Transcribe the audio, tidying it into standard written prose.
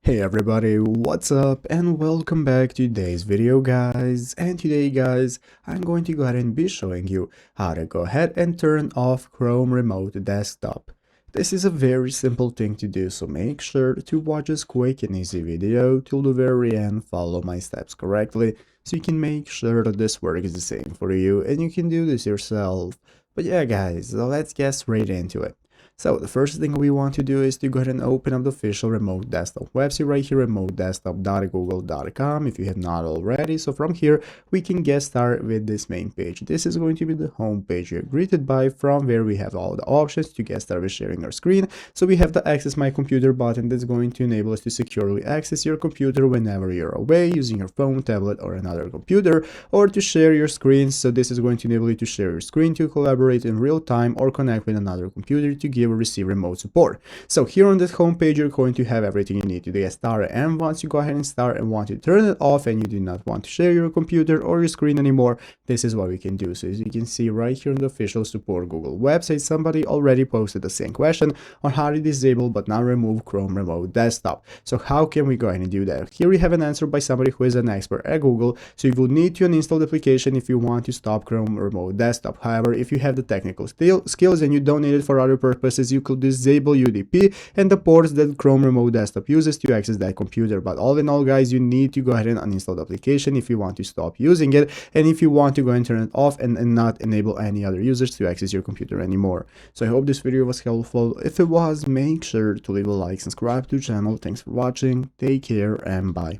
Hey everybody, what's up and welcome back to today's video guys. And today guys, I'm going to go ahead and be showing you how to go ahead and turn off Chrome Remote Desktop. This is a very simple thing to do, so make sure to watch this quick and easy video till the very end, follow my steps correctly so you can make sure that this works the same for you and you can do this yourself. But yeah guys, so let's get straight into it. So the first thing we want to do is to go ahead and open up the official remote desktop website right here, remotedesktop.google.com if you have not already. So from here, we can get started with this main page. This is going to be the home page you're greeted by, from where we have all the options to get started with sharing our screen. So we have the access my computer button that's going to enable us to securely access your computer whenever you're away using your phone, tablet, or another computer, or to share your screen. So this is going to enable you to share your screen to collaborate in real time or connect with another computer to give or receive remote support. So here on this home page, you're going to have everything you need to get started. And once you go ahead and start and want to turn it off and you do not want to share your computer or your screen anymore, this is what we can do. So as you can see right here on the official support Google website, somebody already posted the same question on how to disable but not remove Chrome Remote Desktop. So how can we go ahead and do that? Here we have an answer by somebody who is an expert at Google. So you will need to uninstall the application if you want to stop Chrome Remote Desktop. However, if you have the technical skills and you don't need it for other purposes, you could disable UDP and the ports that Chrome Remote Desktop uses to access that computer. But all in all guys, you need to go ahead and uninstall the application if you want to stop using it, and if you want to go and turn it off and not enable any other users to access your computer anymore. So I hope this video was helpful. If it was, make sure to leave a like, subscribe to the channel. Thanks for watching, take care, and bye.